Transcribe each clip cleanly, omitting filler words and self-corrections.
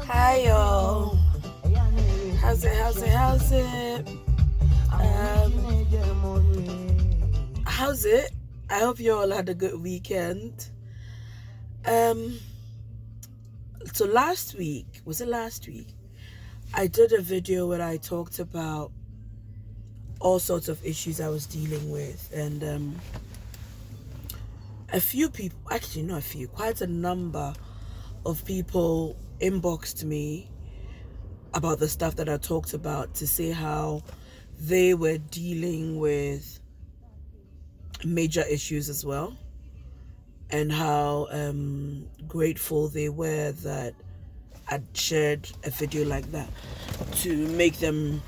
Hi y'all. How's it? How's it? I hope you all had a good weekend. So last week, was it last week? I did a video where I talked about all sorts of issues I was dealing with, and a few people, actually not a few, quite a number of people inboxed me about the stuff that I talked about to say how they were dealing with major issues as well, and how grateful they were that I'd shared a video like that to make them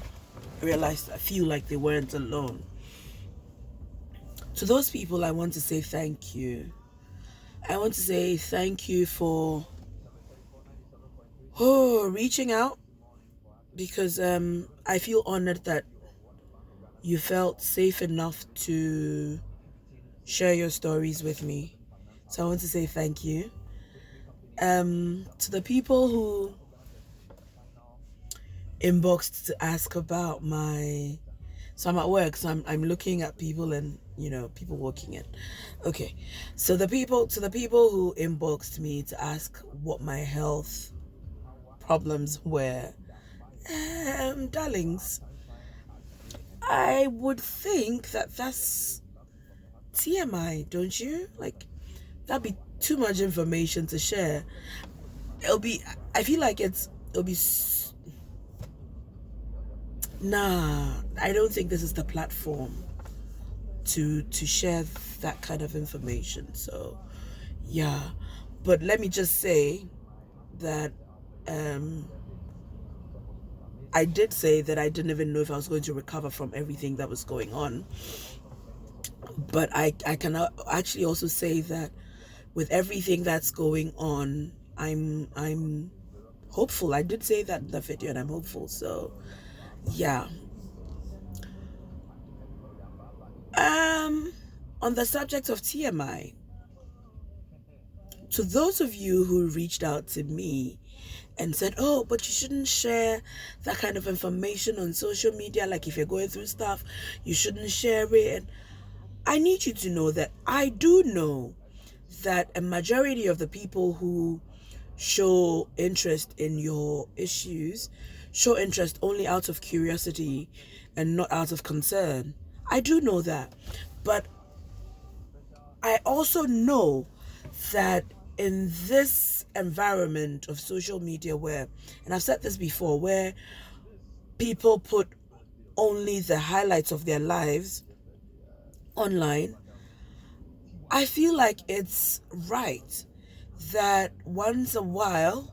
realize, feel like they weren't alone. To those people, I want to say thank you. I want to say thank you for reaching out, because I feel honored that you felt safe enough to share your stories with me. So I want to say thank you. To the people who inboxed to ask about so I'm at work, so I'm looking at people and people walking in. Okay, so to the people who inboxed me to ask what my health problems were, darlings, I would think that that's TMI, don't you? Like, that'd be too much information to share. I feel like it'll be, nah, I don't think this is the platform to share that kind of information. So, yeah. But let me just say that I did say that I didn't even know if I was going to recover from everything that was going on. But I can actually also say that with everything that's going on, I'm hopeful. I did say that in the video, and I'm hopeful. So, yeah. On the subject of TMI, to those of you who reached out to me and said, oh, but you shouldn't share that kind of information on social media. Like, if you're going through stuff, you shouldn't share it. And I need you to know that I do know that a majority of the people who show interest in your issues show interest only out of curiosity and not out of concern. I do know that. But I also know that in this environment of social media where, and I've said this before, where people put only the highlights of their lives online, I feel like it's right that once a while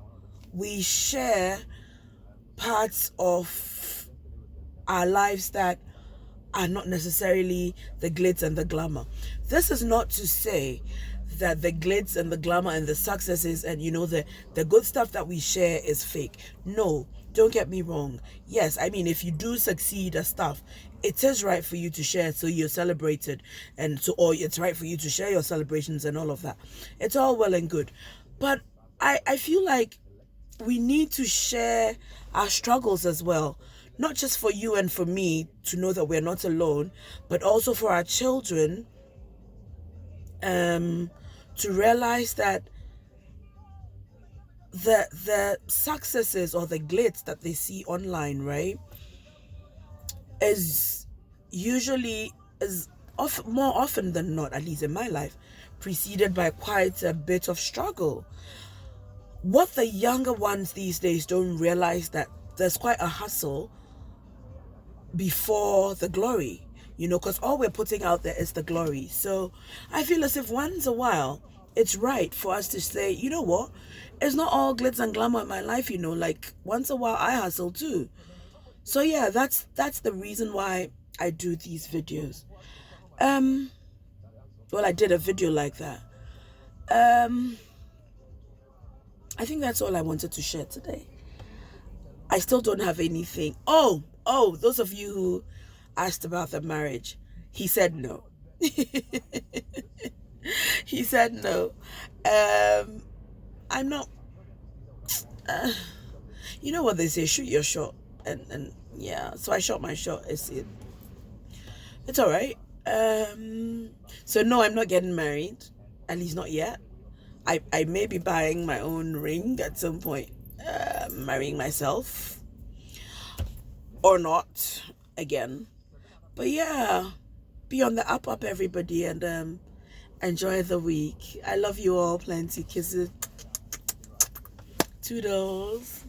we share parts of our lives that are not necessarily the glitz and the glamour. This is not to say that the glitz and the glamour and the successes and the good stuff that we share is fake. No, don't get me wrong. Yes, I mean, if you do succeed at stuff, it is right for you to share, so you're celebrated, or it's right for you to share your celebrations and all of that. It's all well and good, but I feel like we need to share our struggles as well, not just for you and for me to know that we're not alone, but also for our children to realize that the successes or the glitz that they see online, right, is usually, more often than not, at least in my life, preceded by quite a bit of struggle. What the younger ones these days don't realize, that there's quite a hustle before the glory, because all we're putting out there is the glory. So I feel as if once a while it's right for us to say, you know what, it's not all glitz and glamour in my life, like once a while I hustle too. So yeah, that's the reason why I do these videos. Well, I did a video like that. I think that's all I wanted to share today. I still don't have anything. Oh, those of you who asked about the marriage, he said no. He said no. I'm not, you know what they say, shoot your shot. And yeah, so I shot my shot. It's all right. So no, I'm not getting married, at least not yet. I may be buying my own ring at some point, marrying myself or not again. But yeah, be on the up everybody, and enjoy the week. I love you all. Plenty kisses. Toodles.